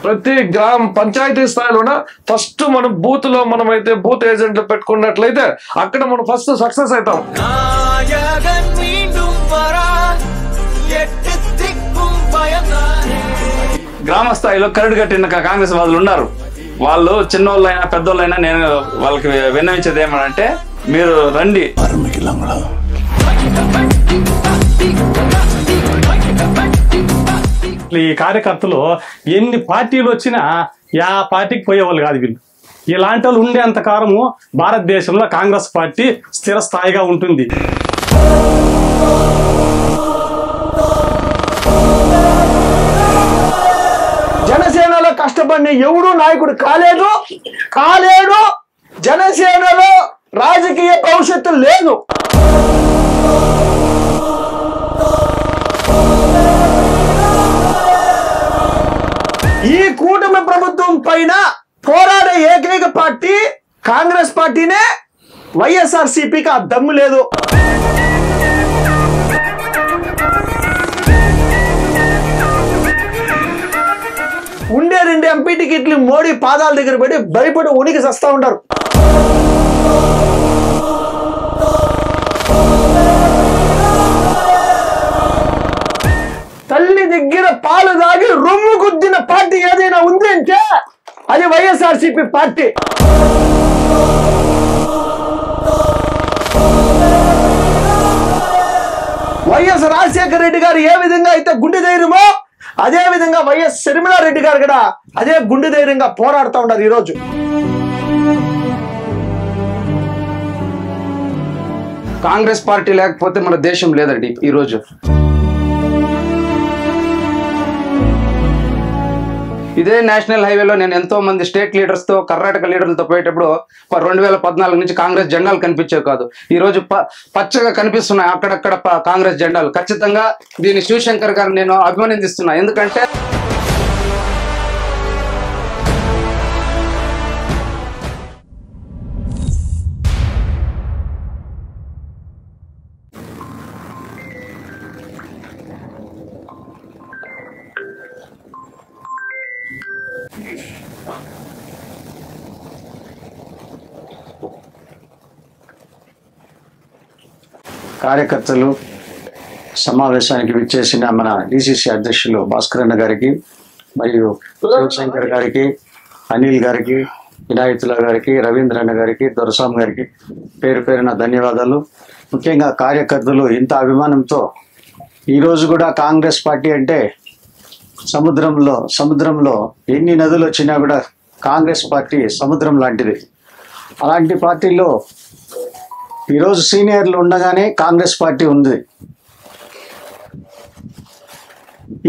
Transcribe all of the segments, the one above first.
ప్రతి పంచాయతీ స్థాయిలోన ఫస్ట్ మనం బూత్ లో మనమైతే బూత్ ఏజెంట్లు పెట్టుకున్నట్లయితే అక్కడ మనం ఫస్ట్ సక్సెస్ అవుతాం. గ్రామ స్థాయిలో కరడు కట్టిన కాంగ్రెస్ వాదులు ఉన్నారు. వాళ్ళు చిన్నోళ్ళైనా పెద్దోళ్ళైనా నేను వాళ్ళకి విన్నవించేది ఏమనంటే, మీరు రండి. ఈ కార్యకర్తలు ఎన్ని పార్టీలు వచ్చినా యా పార్టీకి పోయేవాళ్ళు కాదు వీళ్ళు. ఇలాంటి వాళ్ళు ఉండేంత కాలము భారతదేశంలో కాంగ్రెస్ పార్టీ స్థిర స్థాయిగా ఉంటుంది. జనసేనలో కష్టపడిన ఎవడు నాయకుడు కాలేడు. జనసేనలో రాజకీయ భవిష్యత్తు లేదు. ఈ కూటమి ప్రభుత్వం పైన పోరాడే ఏకైక పార్టీ కాంగ్రెస్ పార్టీనే. వైఎస్ఆర్సీపీకి ఆ దమ్ము లేదు. ఉండే 2 ఎంపీ టికెట్లు మోడీ పాదాల దగ్గర పడి భయపడి ఉనికి సస్తా ఉంటారు. తల్లి దగ్గర పాలు దాగి రొమ్ము గుద్దిన పార్టీ ఏదైనా ఉంది అంటే అది వైఎస్ఆర్సీపీ పార్టీ. వైఎస్ రాజశేఖర రెడ్డి గారు ఏ విధంగా అయితే గుండె ధైర్యమో అదే విధంగా వైఎస్ షర్మిలారెడ్డి గారు కూడా అదే గుండె ధైర్యంగా పోరాడుతూ ఉన్నారు ఈరోజు. కాంగ్రెస్ పార్టీ లేకపోతే మన దేశం లేదండి. ఈరోజు ఇదే నేషనల్ హైవేలో నేను ఎంతో మంది స్టేట్ లీడర్స్ తో, కర్ణాటక లీడర్లతో పోయేటప్పుడు 2014 నుంచి కాంగ్రెస్ జెండాలు కనిపించేవి కాదు. ఈ రోజు పచ్చగా కనిపిస్తున్నాయి అక్కడక్కడ కాంగ్రెస్ జెండాలు. ఖచ్చితంగా దీన్ని శివశంకర్ గారు నేను అభినందిస్తున్నా. ఎందుకంటే కార్యకర్తలు సమావేశానికి విచ్చేసిన మన డిసిసి అధ్యక్షులు భాస్కర్ అన్న గారికి, మరియు శివశంకర్ గారికి, అనిల్ గారికి, వినాయతుల గారికి, రవీంద్ర అన్న గారికి, దొరస్వామి గారికి పేరు పేరున ధన్యవాదాలు. ముఖ్యంగా కార్యకర్తలు ఇంత అభిమానంతో ఈరోజు కూడా కాంగ్రెస్ పార్టీ అంటే సముద్రంలో ఎన్ని నదులు వచ్చినా కూడా కాంగ్రెస్ పార్టీ సముద్రం లాంటిది. అలాంటి పార్టీలో ఈరోజు సీనియర్లు ఉండగానే కాంగ్రెస్ పార్టీ ఉంది.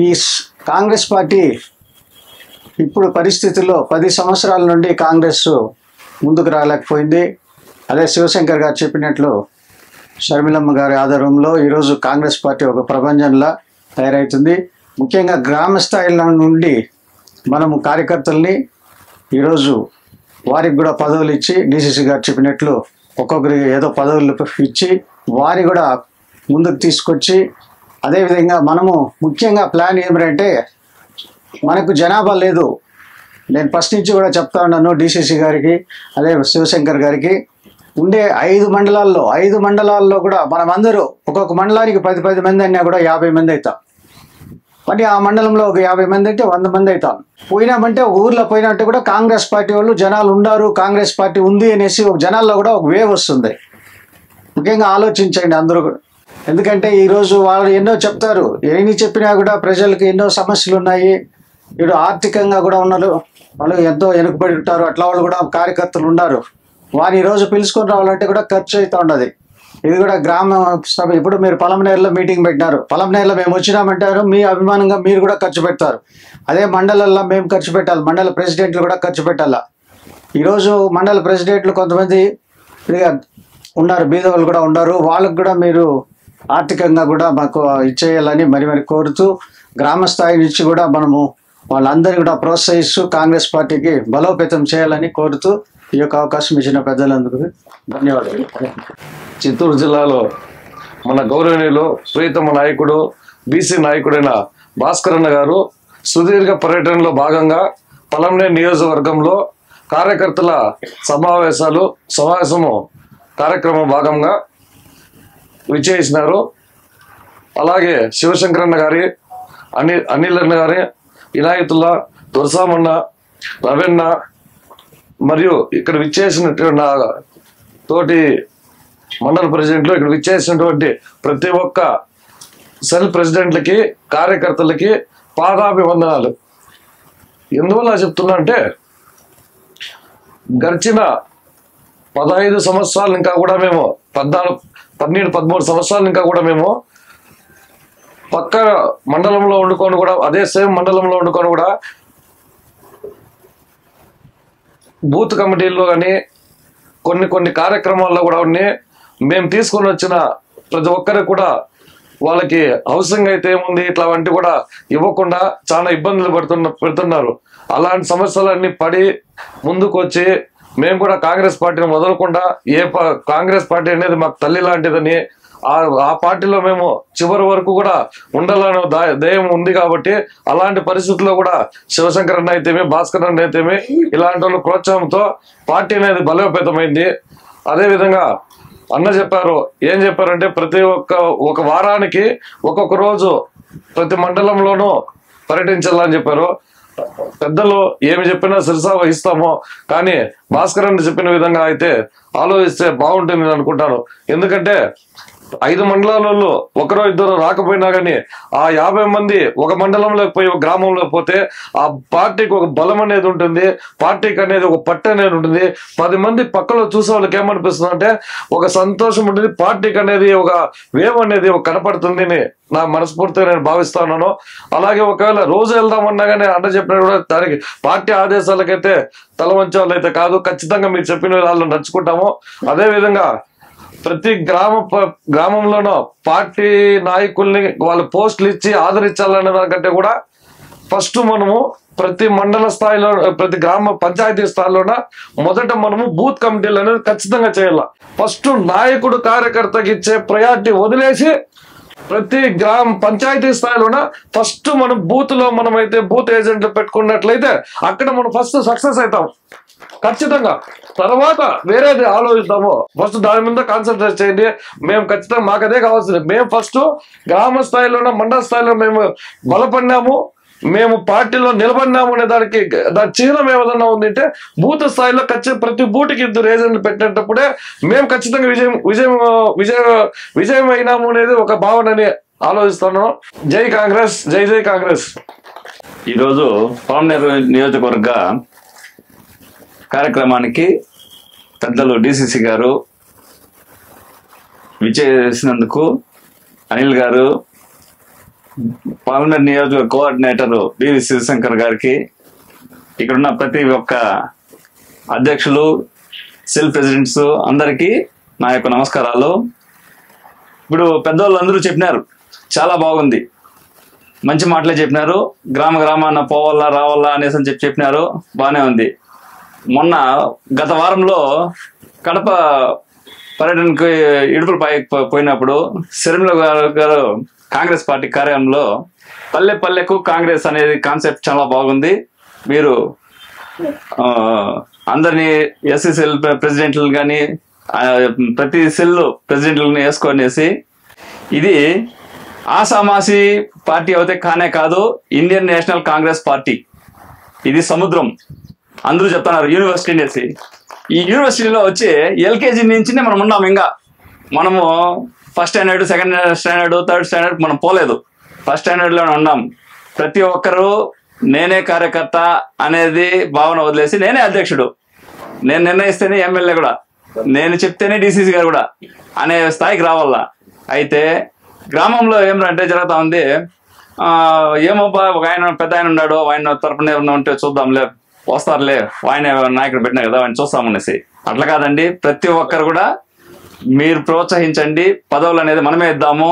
ఈ కాంగ్రెస్ పార్టీ ఇప్పుడు పరిస్థితుల్లో 10 సంవత్సరాల నుండి కాంగ్రెస్ ముందుకు రాలేకపోయింది. అదే శివశంకర్ గారు చెప్పినట్లు షర్మిలమ్మ గారి ఆధారంలో ఈరోజు కాంగ్రెస్ పార్టీ ఒక ప్రపంచంలా తయారవుతుంది. ముఖ్యంగా గ్రామ స్థాయిల నుండి మనము కార్యకర్తల్ని ఈరోజు వారికి కూడా పదవులు ఇచ్చి, డిసిసి గారు చెప్పినట్లు ఒక్కొక్కరికి ఏదో పదవులు ఇచ్చి వారి కూడా ముందుకు తీసుకొచ్చి, అదేవిధంగా మనము ముఖ్యంగా ప్లాన్ ఏమిటంటే, మనకు జనాభా లేదు. నేను ఫస్ట్ నుంచి కూడా చెప్తా ఉన్నాను డిసిసి గారికి, అదే శివశంకర్ గారికి, ఉండే 5 మండలాల్లో కూడా మనమందరూ ఒక్కొక్క మండలానికి 10 మంది అయినా కూడా 50 మంది అవుతాం. మరి ఆ మండలంలో ఒక 50 మంది అంటే 100 మంది అవుతాం. పోయినామంటే ఊర్లో పోయినట్టు కూడా కాంగ్రెస్ పార్టీ వాళ్ళు జనాలు ఉన్నారు, కాంగ్రెస్ పార్టీ ఉంది అనేసి ఒక జనాల్లో కూడా ఒక వేవ్ వస్తుంది. ముఖ్యంగా ఆలోచించండి అందరూ కూడా. ఎందుకంటే ఈరోజు వాళ్ళు ఎన్నో చెప్తారు, ఎన్ని చెప్పినా కూడా ప్రజలకు ఎన్నో సమస్యలు ఉన్నాయి. ఇప్పుడు ఆర్థికంగా కూడా ఉన్నారు, వాళ్ళు ఎంతో వెనుకబడి ఉంటారు. అట్లా వాళ్ళు కూడా కార్యకర్తలు ఉన్నారు. వారిని ఈరోజు పిలుచుకొని రావాలంటే కూడా ఖర్చు అవుతూ ఉండదు. ఇది కూడా గ్రామ సభ. ఇప్పుడు మీరు పలమనేరులో మీటింగ్ పెట్టినారు, పలమనేరులో మేము వచ్చినామంటారు, మీ అభిమానంగా మీరు కూడా ఖర్చు పెడతారు. అదే మండలంలో మేము ఖర్చు పెట్టాలి, మండల ప్రెసిడెంట్లు కూడా ఖర్చు పెట్టాలా. ఈరోజు మండల ప్రెసిడెంట్లు కొంతమంది ఉన్నారు, బీదవాళ్ళు కూడా ఉన్నారు. వాళ్ళకు కూడా మీరు ఆర్థికంగా కూడా మాకు ఇచ్చేయాలని మరి కోరుతూ, గ్రామ స్థాయి నుంచి కూడా మనము వాళ్ళందరినీ కూడా ప్రోత్సహిస్తూ కాంగ్రెస్ పార్టీకి బలోపేతం చేయాలని కోరుతూ ఈ యొక్క అవకాశం ఇచ్చిన పెద్దలందుకు ధన్యవాదాలు. చిత్తూరు జిల్లాలో మన గౌరవనీయులు ప్రియతమ నాయకుడు, బీసీ నాయకుడైన భాస్కర్ అన్న గారు సుదీర్ఘ పర్యటనలో భాగంగా పలమనేరు నియోజకవర్గంలో కార్యకర్తల సమావేశము కార్యక్రమం భాగంగా విచ్చేసినారు. అలాగే శివశంకరన్న గారి, అనిల్ అన్న గారి, ఇనాయతుల్లా, దుర్సామన్న, రవెన్న మరియు ఇక్కడ విచ్చేసినటువంటి తోటి మండల ప్రెసిడెంట్లు, ఇక్కడ విచ్చేసినటువంటి ప్రతి ఒక్క సెల్ ప్రెసిడెంట్లకి, కార్యకర్తలకి పాదాభివందనాలు. ఎందువల్ల చెప్తున్నా అంటే గడిచిన 15 సంవత్సరాలు ఇంకా కూడా మేము 13 సంవత్సరాలు ఇంకా కూడా మేము పక్క మండలంలో వండుకొని కూడా, అదే సేమ్ మండలంలో వండుకొని కూడా బూత్ కమిటీల్లో కానీ కొన్ని కార్యక్రమాల్లో కూడా మేము తీసుకొని వచ్చిన ప్రతి ఒక్కరికి కూడా వాళ్ళకి హౌసింగ్ అయితే ఏముంది ఇట్లా వంటి కూడా ఇవ్వకుండా చాలా ఇబ్బందులు పెడుతున్నారు. అలాంటి సమస్యలన్నీ పడి ముందుకు వచ్చి మేము కూడా కాంగ్రెస్ పార్టీని వదలకుండా, కాంగ్రెస్ పార్టీ అనేది మాకు తల్లి లాంటిదని, ఆ పార్టీలో మేము చివరి వరకు కూడా ఉండాలని ధైర్యం ఉంది. కాబట్టి అలాంటి పరిస్థితుల్లో కూడా శివశంకర్ అన్న అయితేమి, భాస్కర్ అన్న అయితేమి ఇలాంటి వాళ్ళ ప్రోత్సాహంతో పార్టీ అనేది బలోపేతమైంది. అదేవిధంగా అన్న ఏం చెప్పారంటే ప్రతి ఒక వారానికి ఒక్కొక్క రోజు ప్రతి మండలంలోనూ పర్యటించాలని చెప్పారు. పెద్దలు ఏమి చెప్పినా శిరసా వహిస్తామో, కానీ భాస్కర్ అన్న చెప్పిన విధంగా అయితే ఆలోచిస్తే బాగుంటుంది అనుకుంటాను. ఎందుకంటే 5 మండలాలలో ఒకరో ఇద్దరు రాకపోయినా కానీ ఆ 50 మంది ఒక మండలంలోకి పోయి ఒక గ్రామంలోకి పోతే ఆ పార్టీకి ఒక బలం అనేది ఉంటుంది, పార్టీకి అనేది ఒక పట్టు అనేది ఉంటుంది. 10 మంది పక్కలో చూసే వాళ్ళకి ఏమనిపిస్తుంది అంటే ఒక సంతోషం ఉంటుంది, పార్టీకి అనేది ఒక వేవ్ అనేది ఒక కనపడుతుంది అని నా మనస్ఫూర్తిగా నేను భావిస్తున్నాను. అలాగే ఒకవేళ రోజు వెళ్దామన్నా కానీ అన్న చెప్పిన కూడా దానికి పార్టీ ఆదేశాలకైతే తల వంచే వాళ్ళు అయితే కాదు, ఖచ్చితంగా మీరు చెప్పిన వాళ్ళు నడుచుకుంటాము. అదేవిధంగా ప్రతి గ్రామంలోనూ పార్టీ నాయకుల్ని వాళ్ళ పోస్టులు ఇచ్చి ఆదరించాలనే దానికంటే కూడా ఫస్ట్ మనము ప్రతి మండల స్థాయిలో, ప్రతి గ్రామ పంచాయతీ స్థాయిలోన మొదట మనము బూత్ కమిటీలు అనేది ఖచ్చితంగా చేయాల. ఫస్ట్ నాయకుడు కార్యకర్తకి ఇచ్చే ప్రయారిటీ వదిలేసి ప్రతి పంచాయతీ స్థాయిలోన ఫస్ట్ మనం మనమైతే బూత్ ఏజెంట్లు పెట్టుకున్నట్లయితే అక్కడ మనం ఫస్ట్ సక్సెస్ అవుతాం ఖచ్చితంగా. తర్వాత వేరేది ఆలోచిద్దాము, ఫస్ట్ దాని మీద కాన్సన్ట్రేట్ చేయండి. మేము ఖచ్చితంగా మాకు అదే కావాల్సింది. మేము ఫస్ట్ గ్రామ స్థాయిలోన, మండల స్థాయిలో మేము బలపడినాము, మేము పార్టీలో నిలబడినాము అనే దాని చిహ్నం ఏదన్నా ఉందంటే బూత్ స్థాయిలో ప్రతి బూట్కి 2 ఏజెంట్లు పెట్టేటప్పుడే మేము ఖచ్చితంగా విజయం అయినాము అనేది ఒక భావనని ఆలోచిస్తున్నాను. జై కాంగ్రెస్, జై జై కాంగ్రెస్. ఈరోజు పలమనేరు నియోజకవర్గ కార్యక్రమానికి పెద్దలు డిసిసి గారు విచ్చేసినందుకు, అనిల్ గారు, పలమనేరు నియోజకవర్గ కోఆర్డినేటర్ బివి శివశంకర్ గారికి, ఇక్కడున్న ప్రతి ఒక్క అధ్యక్షులు, సెల్ ప్రెసిడెంట్స్ అందరికీ నా యొక్క నమస్కారాలు. ఇప్పుడు పెద్దవాళ్ళు అందరూ చెప్పినారు, చాలా బాగుంది, మంచి మాటలే చెప్పినారు. గ్రామాన పోవాలా రావాలా అనేసి అని చెప్పినారు, బాగానే ఉంది. మొన్న గత వారంలో కడప పర్యటనకు ఇడుపుల పోయినప్పుడు శర్మిల గారు కాంగ్రెస్ పార్టీ కార్యాలయంలో పల్లె పల్లెకు కాంగ్రెస్ అనేది కాన్సెప్ట్ చాలా బాగుంది, మీరు అందరినీ ఎస్సీ సెల్ ప్రెసిడెంట్లు కానీ ప్రతి సెల్ ప్రెసిడెంట్లను వేసుకొనేసి, ఇది ఆసామాసి పార్టీ అయితే కానే కాదు, ఇండియన్ నేషనల్ కాంగ్రెస్ పార్టీ, ఇది సముద్రం. అందరూ చెప్తున్నారు యూనివర్సిటీ అనేసి. ఈ యూనివర్సిటీలో వచ్చి ఎల్కేజీ నుంచి మనం ఉన్నాం. ఇంకా మనము first standard, second standard, third standard మనం పోలేదు, ఫస్ట్ స్టాండర్డ్లోనే ఉన్నాం. ప్రతి ఒక్కరూ నేనే కార్యకర్త అనేది భావన వదిలేసి నేనే అధ్యక్షుడు, నేను నిర్ణయిస్తేనే ఎమ్మెల్యే కూడా, నేను చెప్తేనే డిసిసి గారు కూడా అనే స్థాయికి రావాలా. అయితే గ్రామంలో ఏమంటే జరుగుతా ఉంది, ఏమోబ్బా ఒక ఆయన పెద్ద ఆయన ఉన్నాడు, ఆయన తరపున ఏమన్నా ఉంటే చూద్దాంలే, వస్తారులే, ఆయన నాయకుడు పెట్టినా కదా ఆయన చూస్తామనేసి. అట్లా కాదండి, ప్రతి ఒక్కరు కూడా మీరు ప్రోత్సహించండి. పదవులు అనేది మనమే ఇద్దాము,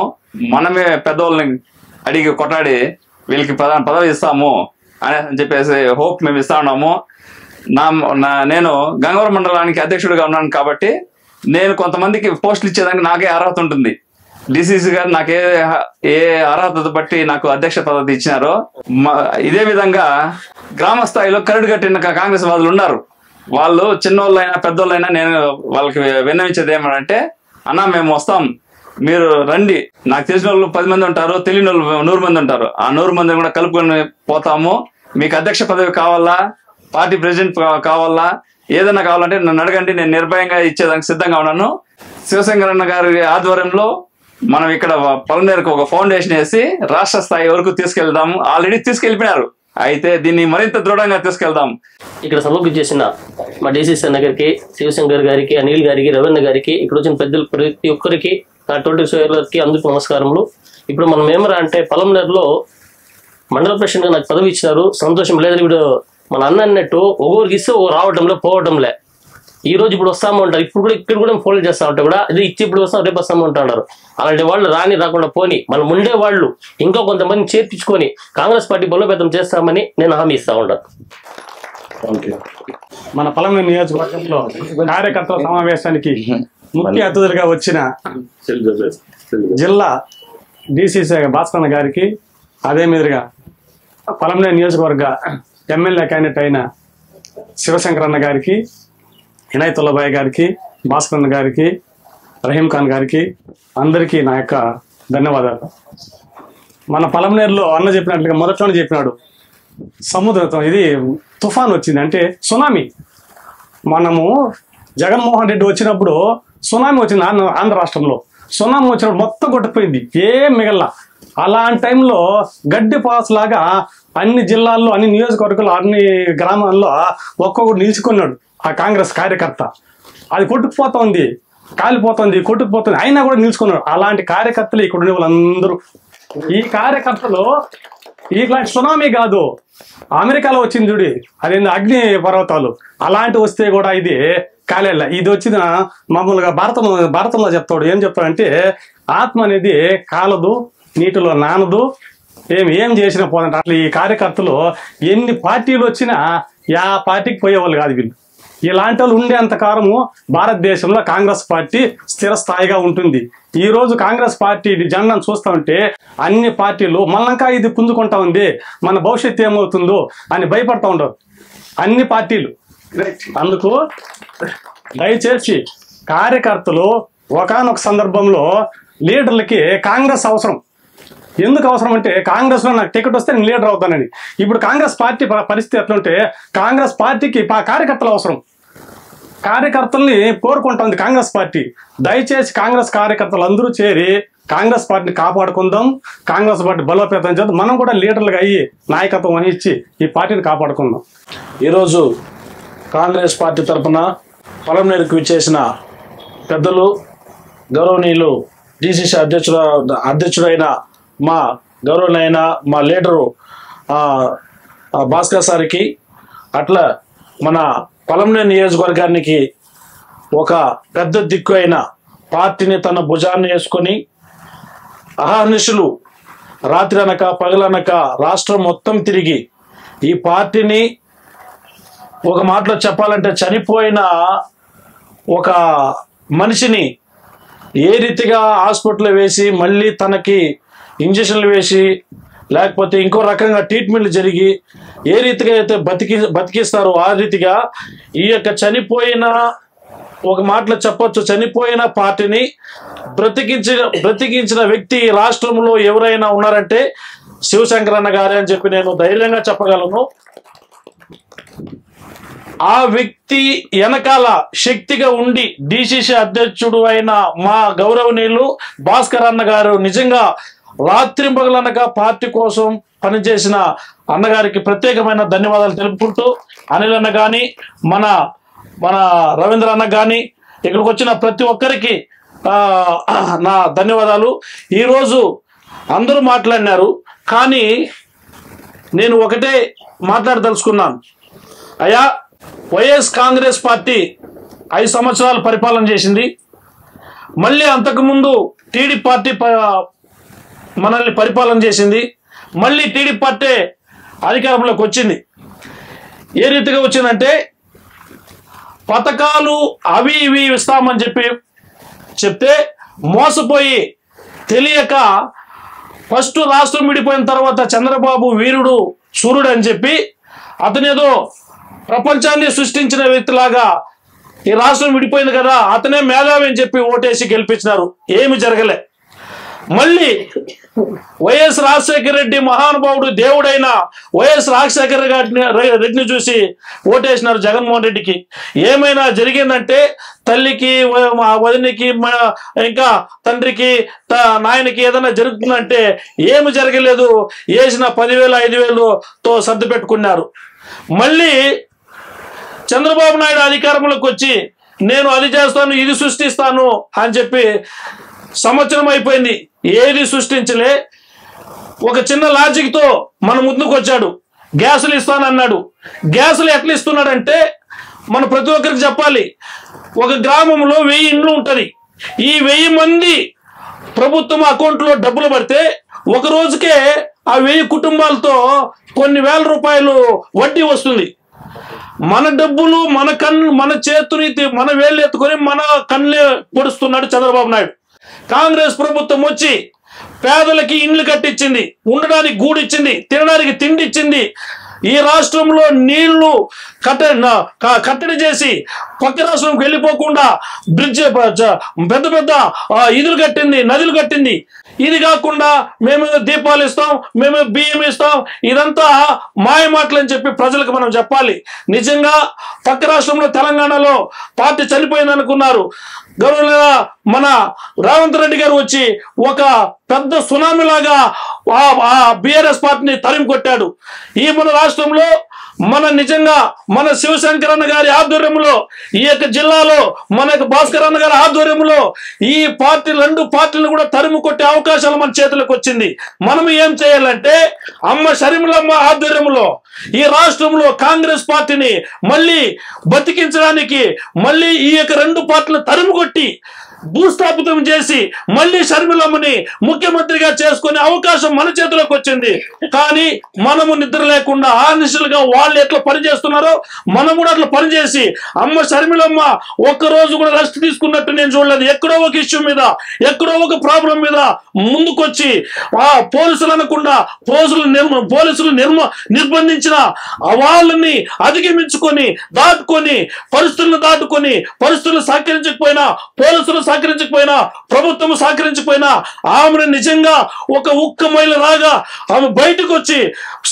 మనమే పెద్దవాళ్ళని అడిగి కొట్లాడి వీళ్ళకి పదవి ఇస్తాము అని చెప్పేసి హోప్ మేము ఇస్తా ఉన్నాము. నేను గంగవరం మండలానికి అధ్యక్షుడిగా ఉన్నాను కాబట్టి నేను కొంతమందికి పోస్టులు ఇచ్చేదానికి నాకే అర్హత ఉంటుంది. డిసిసి గారు నాకు ఏ అర్హత బట్టి నాకు అధ్యక్ష పదవి ఇచ్చినారో ఇదే విధంగా గ్రామ స్థాయిలో కరడు కట్టిన కాంగ్రెస్ వాదులు ఉన్నారు. వాళ్ళు చిన్నోళ్ళైనా పెద్దోళ్ళైనా నేను వాళ్ళకి విన్నవించేది ఏమంటే, అన్న మేము వస్తాం, మీరు రండి, నాకు తెలిసిన వాళ్ళు 10 మంది ఉంటారు, తెలియని వాళ్ళు 100 మంది ఉంటారు, ఆ 100 మందిని కూడా కలుపుకొని పోతాము. మీకు అధ్యక్ష పదవి కావాలా, పార్టీ ప్రెసిడెంట్ కావాలా, ఏదైనా కావాలంటే నన్ను అడగండి, నేను నిర్భయంగా ఇచ్చేదానికి సిద్ధంగా ఉన్నాను. శివశంకరన్న గారి ఆధ్వర్యంలో మనం ఇక్కడ పలమనేరుకు ఒక ఫౌండేషన్ వేసి రాష్ట్ర స్థాయి వరకు తీసుకెళ్దాము. ఆల్రెడీ తీసుకెళ్ళిపోయినారు, అయితే దీన్ని మరింత దృఢంగా తీసుకెళ్దాం. ఇక్కడ సభకు చేసిన మా డిసిసి అన్న గారికి, శివశంకర్ గారికి, అనిల్ గారికి, రవీంద్ర గారికి, ఇక్కడ వచ్చిన పెద్దలు ప్రతి ఒక్కరికి, నా తోటి సోదరులకి అందరికీ నమస్కారములు. ఇప్పుడు మనం ఏమరా అంటే పలమనేరులో మండల ప్రెసిడెంట్గా నాకు పదవి ఇచ్చినారు, సంతోషం లేదు. ఇప్పుడు మన అన్న అన్నట్టు ఒక్కొక్కరికి ఇస్తే రావడంలే పోవడంలే. ఈ రోజు ఇప్పుడు వస్తాము అంటారు, ఇప్పుడు కూడా ఇక్కడ కూడా ఫోన్ చేస్తా ఉంటే కూడా ఇది ఇచ్చి ఇప్పుడు వస్తాం రేపు వస్తాము అంటున్నారు. అలాంటి వాళ్ళు రాకుండా పోని మనం ఉండే వాళ్ళు ఇంకా కొంతమంది చేర్పించుకొని కాంగ్రెస్ పార్టీ బలోపేతం చేస్తామని నేను హామీ ఇస్తా ఉంటాను. మన పలమనేరు నియోజకవర్గంలో కార్యకర్తల సమావేశానికి ముఖ్య అతిథులుగా వచ్చిన జిల్లా డిసిసి భాస్కరన్న గారికి, అదే మీదుగా పలమనేరు నియోజకవర్గ ఎమ్మెల్యే క్యాండిడేట్ అయిన శివశంకరన్న గారికి, ఇనాయతుల్లాబాయ్ గారికి, భాస్కరన్న గారికి, రహీం ఖాన్ గారికి అందరికీ నా యొక్క ధన్యవాదాలు. మన పలమనేరులో అన్న చెప్పినట్లుగా మొదట్లోనే చెప్పినాడు, సముద్రంతో ఇది తుఫాన్ వచ్చింది అంటే సునామీ. మనము జగన్మోహన్ రెడ్డి వచ్చినప్పుడు సునామీ వచ్చింది ఆంధ్ర రాష్ట్రంలో. సునామీ వచ్చినప్పుడు మొత్తం కొట్టుకుపోయింది, ఏం మిగల్లా. అలాంటి టైంలో గడ్డి పాస్ లాగా అన్ని జిల్లాల్లో, అన్ని నియోజకవర్గాల్లో, అన్ని గ్రామాల్లో ఒక్కొక్కడు నిలుచుకున్నాడు ఆ కాంగ్రెస్ కార్యకర్త. అది కొట్టుకుపోతుంది, కాలిపోతుంది, కొట్టుకుపోతుంది, అయినా కూడా నిలుచుకున్నాడు. అలాంటి కార్యకర్తలు ఇక్కడ ఉండే వాళ్ళందరూ. ఈ కార్యకర్తలు ఇట్లాంటి సునామీ కాదు, అమెరికాలో వచ్చింది చూడి, అదేంది అగ్ని పర్వతాలు, అలాంటి వస్తే కూడా ఇది కాలేళ్ళ. ఇది వచ్చిన మామూలుగా భారతంలో చెప్తాడు, ఏం చెప్తాడంటే ఆత్మ అనేది కాలదు, నీటిలో నానదు, ఏం చేసినా పోదంట. అట్లా ఈ కార్యకర్తలు ఎన్ని పార్టీలు వచ్చినా ఆ పార్టీకి పోయేవాళ్ళు కాదు వీళ్ళు. ఇలాంటి వాళ్ళు ఉండేంత కాలము భారతదేశంలో కాంగ్రెస్ పార్టీ స్థిరస్థాయిగా ఉంటుంది. ఈ రోజు కాంగ్రెస్ పార్టీ జెండాను చూస్తా ఉంటే అన్ని పార్టీలు మళ్ళంకా ఇది పుంజుకుంటా ఉంది, మన భవిష్యత్తు ఏమవుతుందో అని భయపడతా ఉంటారు అన్ని పార్టీలు. అందుకు దయచేసి కార్యకర్తలు ఒకానొక సందర్భంలో లీడర్లకి కాంగ్రెస్ అవసరం. ఎందుకు అవసరం అంటే కాంగ్రెస్ లో నాకు టికెట్ వస్తే నేను లీడర్ అవుతానని. ఇప్పుడు కాంగ్రెస్ పార్టీ పరిస్థితి ఎట్లుంటే కాంగ్రెస్ పార్టీకి కార్యకర్తలు అవసరం. కార్యకర్తల్ని కోరుకుంటుంది కాంగ్రెస్ పార్టీ. దయచేసి కాంగ్రెస్ కార్యకర్తలు అందరూ చేరి కాంగ్రెస్ పార్టీని కాపాడుకుందాం, కాంగ్రెస్ పార్టీ బలోపేతం చేద్దాం, మనం కూడా లీడర్లుగా అయ్యి నాయకత్వం వహించి ఈ పార్టీని కాపాడుకుందాం. ఈరోజు కాంగ్రెస్ పార్టీ తరఫున పలమనేరుకు విచ్చేసిన పెద్దలు, గౌరవనీయులు డిసిసి అధ్యక్షుడైన మా గౌరవనైన మా లీడరు భాస్కర్ సార్కి, అట్లా మన పలమనేరు నియోజకవర్గానికి ఒక పెద్ద దిక్కు అయిన పార్టీని తన భుజాన్ని వేసుకొని అహర్నిశలు రాత్రి అనక పగలనక రాష్ట్రం మొత్తం తిరిగి ఈ పార్టీని ఒక మాటలో చెప్పాలంటే చనిపోయిన ఒక మనిషిని ఏ రీతిగా హాస్పిటల్లో వేసి మళ్ళీ తనకి ఇంజక్షన్లు వేసి లేకపోతే ఇంకో రకంగా ట్రీట్మెంట్లు జరిగి ఏ రీతిగా అయితే బతికిస్తారో ఆ రీతిగా ఈ యొక్క చనిపోయిన, ఒక మాటలో చెప్పొచ్చు, చనిపోయిన పార్టీని బ్రతికించిన వ్యక్తి రాష్ట్రంలో ఎవరైనా ఉన్నారంటే శివశంకరన్న గారే అని చెప్పి నేను ధైర్యంగా చెప్పగలను. ఆ వ్యక్తి వెనకాల శక్తిగా ఉండి డిసిసి అధ్యక్షుడు అయిన మా గౌరవనీయులు భాస్కర్ అన్న గారు నిజంగా రాత్రింపగలనక పార్టీ కోసం పనిచేసిన అన్నగారికి ప్రత్యేకమైన ధన్యవాదాలు తెలుపుకుంటూ, అనిల్ అన్న కానీ మన రవీంద్ర అన్న కానీ ఇక్కడికి వచ్చిన ప్రతి ఒక్కరికి నా ధన్యవాదాలు. ఈరోజు అందరూ మాట్లాడినారు, కానీ నేను ఒకటే మాట్లాడదలుచుకున్నాను. అయ్యా, వైఎస్ కాంగ్రెస్ పార్టీ 5 సంవత్సరాలు పరిపాలన చేసింది. మళ్ళీ అంతకుముందు టీడీపీ పార్టీ మనల్ని పరిపాలన చేసింది. మళ్ళీ టీడీపీ పార్టీ అధికారంలోకి వచ్చింది. ఏ రీతిగా వచ్చిందంటే పథకాలు అవి ఇవి ఇస్తామని చెప్తే మోసపోయి తెలియక ఫస్ట్ రాష్ట్రం విడిపోయిన తర్వాత చంద్రబాబు వీరుడు సూర్యుడు అని చెప్పి అతనేదో ప్రపంచాన్ని సృష్టించిన వ్యక్తిలాగా ఈ రాష్ట్రం విడిపోయింది కదా అతనే మేధావి అని చెప్పి ఓటేసి గెలిపించినారు. ఏమి జరగలే. మళ్ళీ వైఎస్ రాజశేఖర రెడ్డి మహానుభావుడు దేవుడైన వైఎస్ రాజశేఖర రెడ్డిని చూసి ఓటేసినారు జగన్మోహన్ రెడ్డికి. ఏమైనా జరిగిందంటే తల్లికి వదినికి ఇంకా తండ్రికి నాయనకి ఏదైనా జరుగుతుందంటే ఏమి జరగలేదు. వేసిన 10,000 5,000తో సర్దు పెట్టుకున్నారు. మళ్ళీ చంద్రబాబు నాయుడు అధికారంలోకి వచ్చి నేను అది చేస్తాను ఇది సృష్టిస్తాను అని చెప్పి సంవత్సరం అయిపోయింది, ఏది సృష్టించలే. ఒక చిన్న లాజిక్తో మన ముందుకు వచ్చాడు, గ్యాసులు ఇస్తానన్నాడు. గ్యాసులు ఎట్లా ఇస్తున్నాడంటే మనం ప్రతి ఒక్కరికి చెప్పాలి. ఒక గ్రామంలో 1000 ఇండ్లు ఉంటుంది. ఈ 1000 మంది ప్రభుత్వం అకౌంట్లో డబ్బులు పడితే ఒక రోజుకే ఆ 1000 కుటుంబాలతో కొన్ని వేల రూపాయలు వడ్డీ వస్తుంది. మన డబ్బులు మన చేతుని మన వేళ్ళు ఎత్తుకొని మన కళ్ళే పొడుస్తున్నాడు చంద్రబాబు నాయుడు. కాంగ్రెస్ ప్రభుత్వం వచ్చి పేదలకి ఇండ్లు కట్టించింది, ఉండడానికి గూడిచ్చింది, తినడానికి తిండి ఇచ్చింది. ఈ రాష్ట్రంలో నీళ్లు కట్టడి చేసి పక్క రాష్ట్రంకి వెళ్ళిపోకుండా బ్రిడ్జ్ పెద్ద పెద్ద ఇదులు కట్టింది, నదులు కట్టింది. ఇది కాకుండా మేము దీపాలు ఇస్తాం, మేము బియ్యం ఇస్తాం, ఇదంతా మాయ మాటలు అని చెప్పి ప్రజలకు మనం చెప్పాలి. నిజంగా పక్క రాష్ట్రంలో తెలంగాణలో పార్టీ చనిపోయింది అనుకున్నారు. గౌరవ మన రేవంత్ రెడ్డి గారు వచ్చి ఒక పెద్ద సునామీ లాగా ఆ బిఆర్ఎస్ పార్టీని తరిమి కొట్టాడు. ఈ మన రాష్ట్రంలో నిజంగా మన శివశంకరన్న గారి ఆధ్వర్యంలో ఈ యొక్క జిల్లాలో మనకు భాస్కర్ అన్న గారి ఆధ్వర్యంలో ఈ రెండు పార్టీలను కూడా తరిమి కొట్టే అవకాశాలు మన చేతులకు వచ్చింది. మనం ఏం చేయాలంటే అమ్మ షర్మిలమ్మ ఆధ్వర్యంలో ఈ రాష్ట్రంలో కాంగ్రెస్ పార్టీని మళ్ళీ బతికించడానికి మళ్ళీ ఈ యొక్క 2 పార్టీలను తరిమి కొట్టి భూస్థాపితం చేసి మళ్ళీ షర్మిలమ్మని ముఖ్యమంత్రిగా చేసుకునే అవకాశం మన చేతిలోకి వచ్చింది. కానీ మనము నిద్ర లేకుండా ఆనిషలుగా వాళ్ళు ఎట్లా పనిచేస్తున్నారో మనం కూడా అట్లా పనిచేసి అమ్మ షర్మిలమ్మ ఒక్కరోజు కూడా రెస్ట్ తీసుకున్నట్టు నేను చూడలేదు. ఎక్కడో ఒక ఇష్యూ మీద ఎక్కడో ఒక ప్రాబ్లం మీద ముందుకొచ్చి పోలీసులు అనకుండా పోలీసులు నిర్బంధించిన వాళ్ళని అధిగమించుకొని దాటుకొని పరిస్థితులు సహకరించకపోయినా పోలీసులు సహకరించకపోయినా ప్రభుత్వం సహకరించకపోయినా ఆమెను నిజంగా ఒక ఉక్క మైలు రాగా ఆమె బయటకు వచ్చి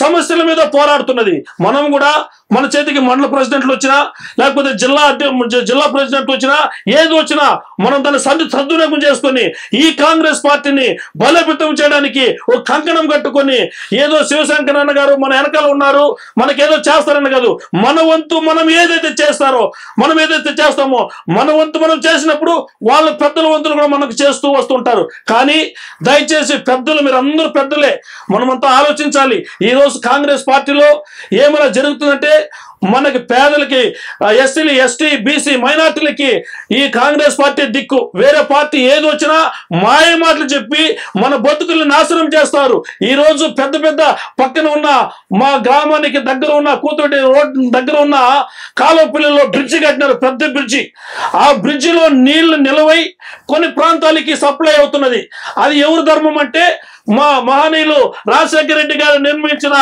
సమస్యల మీద పోరాడుతున్నది. మనం కూడా మన చేతికి మండల ప్రెసిడెంట్లు వచ్చినా లేకపోతే జిల్లా ప్రెసిడెంట్లు వచ్చినా ఏది వచ్చినా మనం దాన్ని సద్వినియోగం చేసుకొని ఈ కాంగ్రెస్ పార్టీని బలోపేతం చేయడానికి ఒక కంకణం కట్టుకొని ఏదో శివశంకర్ అన్న గారు మన వెనకాల ఉన్నారు మనకేదో చేస్తారని కాదు, మన వంతు మనం ఏదైతే చేస్తామో మన వంతు మనం చేసినప్పుడు వాళ్ళ పెద్దల వంతులు కూడా మనకు చేస్తూ వస్తుంటారు. కానీ దయచేసి పెద్దలు, మీరు అందరూ పెద్దలే, మనమంతా ఆలోచించాలి. ఈ రోజు కాంగ్రెస్ పార్టీలో ఏమైనా జరుగుతుందంటే మనకి పేదలకి, ఎస్సీలు ఎస్టీ బీసీ మైనార్టీలకి ఈ కాంగ్రెస్ పార్టీ దిక్కు. వేరే పార్టీ ఏది వచ్చినా మాయ మాటలు చెప్పి మన బతుకుల్ని నాశనం చేస్తారు. ఈ రోజు పెద్ద పక్కన ఉన్న మా గ్రామానికి దగ్గర ఉన్న కూతుటి రోడ్ దగ్గర ఉన్న కాలువపల్లిలో బ్రిడ్జి కట్టినారు, పెద్ద బ్రిడ్జి. ఆ బ్రిడ్జిలో నీళ్లు నిలవై కొన్ని ప్రాంతాలకి సప్లై అవుతున్నది. అది ఎవరి ధర్మం అంటే మా మహనీయులు రాజశేఖర రెడ్డి గారు నిర్మించిన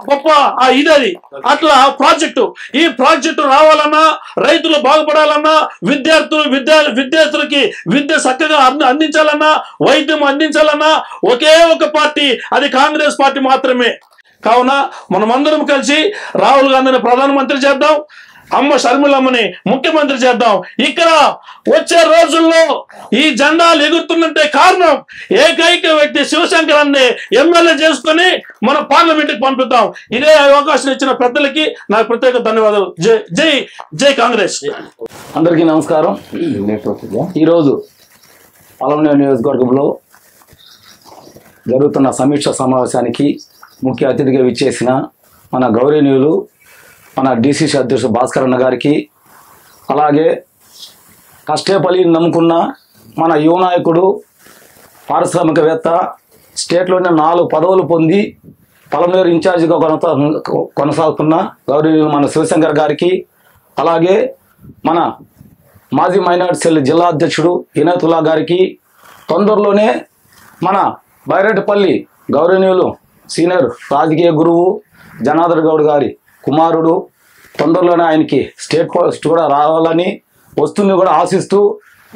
గొప్ప ఇది. అట్లా ప్రాజెక్టు, ఈ ప్రాజెక్టు రావాలన్నా, రైతులు బాగుపడాలన్నా, విద్యార్థులకి విద్య చక్కగా అందించాలన్నా, వైద్యం అందించాలన్నా ఒకే ఒక పార్టీ, అది కాంగ్రెస్ పార్టీ మాత్రమే. కావున మనమందరం కలిసి రాహుల్ గాంధీని ప్రధానమంత్రి చేద్దాం, అమ్మ షర్మిలమ్మని ముఖ్యమంత్రి చేద్దాం. ఇక్కడ వచ్చే రోజుల్లో ఈ జెండాలు ఎగురుతున్నంటే కారణం ఏకైక వ్యక్తి శివశంకరాన్ని ఎమ్మెల్యే చేసుకుని మన పార్లమెంట్కి పంపిద్దాం. ఇదే అవకాశం ఇచ్చిన పెద్దలకి నాకు ప్రత్యేక ధన్యవాదాలు. జై జై కాంగ్రెస్. అందరికీ నమస్కారం. ఈరోజు పలమనేరు నియోజకవర్గంలో జరుగుతున్న సమీక్ష సమావేశానికి ముఖ్య అతిథిగా విచ్చేసిన మన గౌరవనీయులు మన డిసిసి అధ్యక్షుడు భాస్కర్ అన్న గారికి, అలాగే కష్టపల్లిని నమ్ముకున్న మన యువ నాయకుడు పారిశ్రామికవేత్త, స్టేట్లోనే 4 పదవులు పొంది పలమనేరు ఇన్ఛార్జిగా కొనసాగుతున్న గౌరవనీయులు మన శివశంకర్ గారికి, అలాగే మన మాజీ మైనార్టీ సెల్ జిల్లా అధ్యక్షుడు ఇనాయతుల్లా గారికి, తొందరలోనే మన బైరెడ్డిపల్లి గౌరవనీయులు సీనియర్ రాజకీయ గురువు జనార్దన్ గౌడ్ గారి కుమారుడు, తొందరలోనే ఆయనకి స్టేట్ పోస్ట్ కూడా రావాలని వస్తుంది కూడా ఆశిస్తూ